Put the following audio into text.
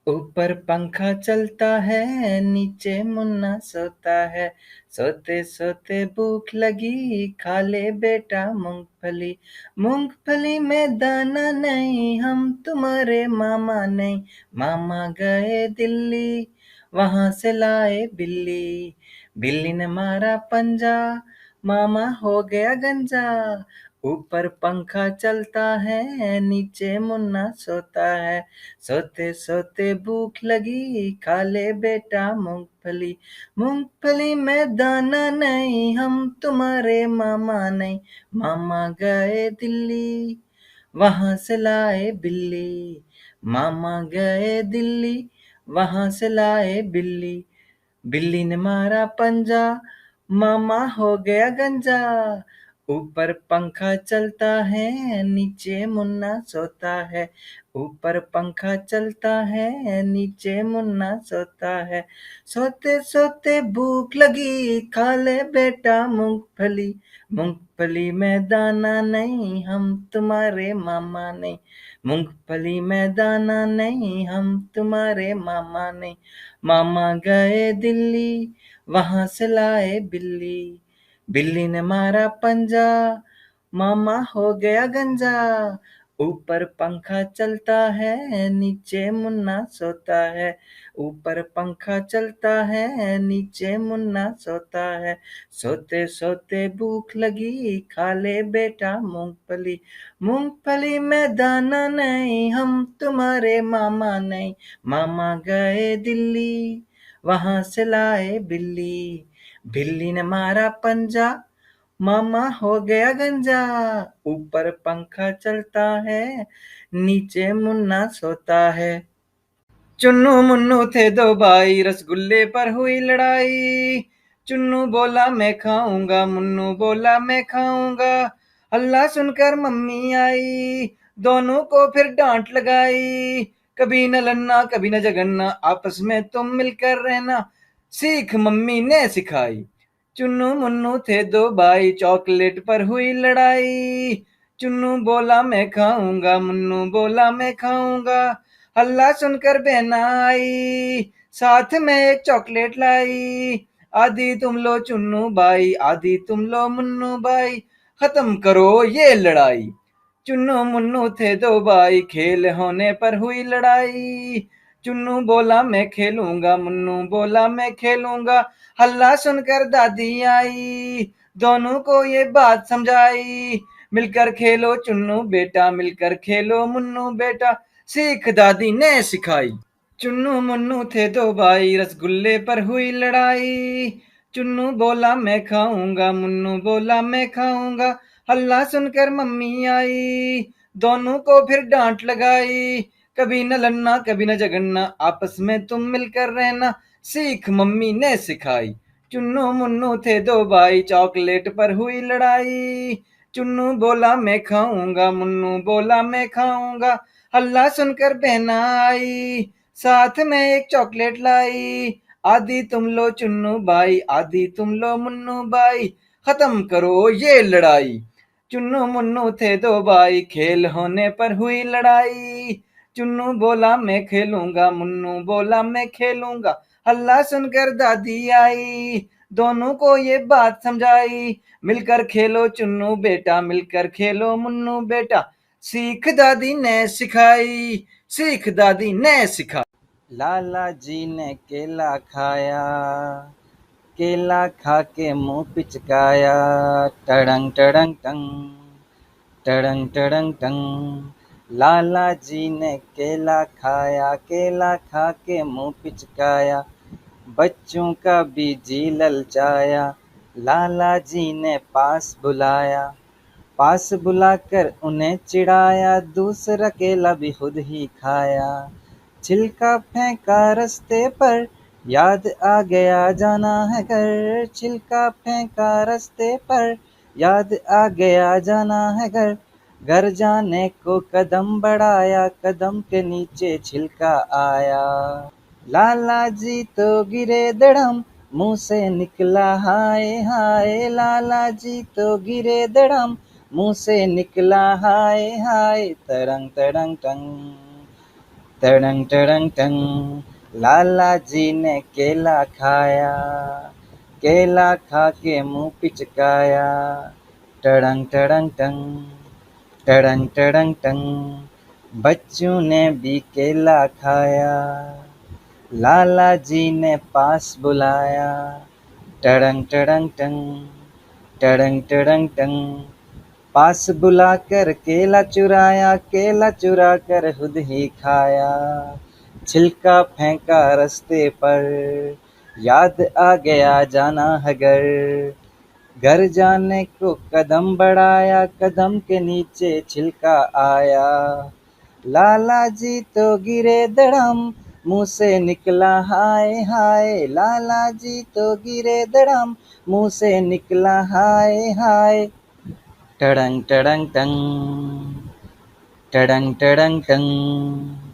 ऊपर पंखा चलता है, नीचे मुन्ना सोता है। सोते सोते भूख लगी, खा ले बेटा मूंगफली। मूंगफली में दाना नहीं, हम तुम्हारे मामा नहीं। मामा गए दिल्ली, वहां से लाए बिल्ली। बिल्ली ने मारा पंजा, मामा हो गया गंजा। ऊपर पंखा चलता है, नीचे मुन्ना सोता है। सोते सोते भूख लगी, खा ले बेटा मूंगफली। मूंगफली में दाना नहीं, हम तुम्हारे मामा नहीं। मामा गए दिल्ली, वहां से लाए बिल्ली। मामा गए दिल्ली, वहां से लाए बिल्ली। बिल्ली ने मारा पंजा, मामा हो गया गंजा। ऊपर पंखा चलता है, नीचे मुन्ना सोता है। ऊपर पंखा चलता है, नीचे मुन्ना सोता है। सोते सोते भूख लगी, खा ले बेटा मूंगफली। मूंगफली में दाना नहीं, हम तुम्हारे मामा नहीं। मूंगफली में दाना नहीं, हम तुम्हारे मामा नहीं। मामा गए दिल्ली, वहां से लाए बिल्ली। बिल्ली ने मारा पंजा, मामा हो गया गंजा। ऊपर पंखा चलता है, नीचे मुन्ना सोता है। ऊपर पंखा चलता है, नीचे मुन्ना सोता है। सोते सोते भूख लगी, खा ले बेटा मूंगफली। मूंगफली में दाना नहीं, हम तुम्हारे मामा नहीं। मामा गए दिल्ली, वहां से लाए बिल्ली। बिल्ली ने मारा पंजा, मामा हो गया गंजा। ऊपर पंखा चलता है, नीचे मुन्ना सोता है। चुन्नू मुन्नू थे दो भाई, रसगुल्ले पर हुई लड़ाई। चुन्नू बोला मैं खाऊंगा, मुन्नू बोला मैं खाऊंगा। हल्ला सुनकर मम्मी आई, दोनों को फिर डांट लगाई। कभी न लन्ना कभी न जगन्ना, आपस में तुम मिलकर रहना, सीख मम्मी ने सिखाई। चुन्नू मुन्नू थे दो भाई, चॉकलेट पर हुई लड़ाई। चुन्नू बोला मैं खाऊंगा, मुन्नू बोला मैं खाऊंगा। हल्ला सुनकर बहना आई, साथ में एक चॉकलेट लाई। आधी तुम लो चुन्नू भाई, आधी तुम लो मुन्नू भाई, खत्म करो ये लड़ाई। चुन्नू मुन्नू थे दो भाई, खेल होने पर हुई लड़ाई। चुन्नू बोला मैं खेलूंगा, मुन्नू बोला मैं खेलूंगा। हल्ला सुनकर दादी आई, दोनों को ये बात समझाई। मिलकर खेलो चुन्नू बेटा, मिलकर खेलो मुन्नू बेटा, सीख दादी ने सिखाई। चुन्नू मुन्नू थे दो भाई, रसगुल्ले पर हुई लड़ाई। चुन्नू बोला मैं खाऊंगा, मुन्नू बोला मैं खाऊंगा। हल्ला सुनकर मम्मी आई, दोनों को फिर डांट लगाई। कभी न लन्ना कभी न जगन्ना, आपस में तुम मिलकर रहना, सीख मम्मी ने सिखाई। चुन्नू मुन्नू थे दो भाई, चॉकलेट पर हुई लड़ाई। चुन्नू बोला मैं खाऊंगा, मुन्नू बोला मैं खाऊंगा। हल्ला सुनकर बहना आई, साथ में एक चॉकलेट लाई। आधी तुम लो चुन्नू भाई, आधी तुम लो मुन्नू भाई, खत्म करो ये लड़ाई। चुन्नू मुन्नू थे दो भाई, खेल होने पर हुई लड़ाई। चुन्नू बोला मैं खेलूंगा, मुन्नू बोला मैं खेलूंगा। हल्ला सुनकर दादी आई, दोनों को ये बात समझाई। मिलकर खेलो चुन्नू बेटा, मिलकर खेलो मुन्नू बेटा, सीख दादी ने सिखाई, सीख दादी ने सिखाई। लाला जी ने केला खाया, केला खा के मुंह पिचकाया। टड़ंग टड़ंग टंग, टड़ंग टड़ंग टंग। लाला जी ने केला खाया, केला खा के मुंह पिचकाया। बच्चों का भी जी ललचाया, लाला जी ने पास बुलाया। पास बुलाकर उन्हें चिढ़ाया, दूसरा केला भी खुद ही खाया। छिलका फेंका रास्ते पर, याद आ गया जाना है घर। छिलका फेंका रास्ते पर, याद आ गया जाना है घर। घर जाने को कदम बढ़ाया, कदम के नीचे छिलका आया। लाला जी तो गिरे धड़म, मुंह से निकला हाय हाय। लाला जी तो गिरे धड़म, मुंह से निकला हाय हाय। तरंग तरंग टंग, टड़ंग टड़ंग टंग, लाला जी ने केला खाया, केला खा के मुंह पिचकाया। टड़ंग टड़ंग टंग, टड़ंग टड़ंग टंग, बच्चों ने भी केला खाया, लाला जी ने पास बुलाया। टड़ंग टड़ंग टंग, टड़ंग टड़ंग टंग, पास बुलाकर केला चुराया, केला चुरा कर खुद ही खाया। छिलका फेंका रास्ते पर, याद आ गया जाना है घर, घर जाने को कदम बढ़ाया, कदम के नीचे छिलका आया। लाला जी तो गिरे धड़म, मुंह से निकला हाय हाय, लाला जी तो गिरे धड़म, मुंह से निकला हाय हाय। टड़ंग टड़ंग टंग, टड़ंग टड़ंग टंग।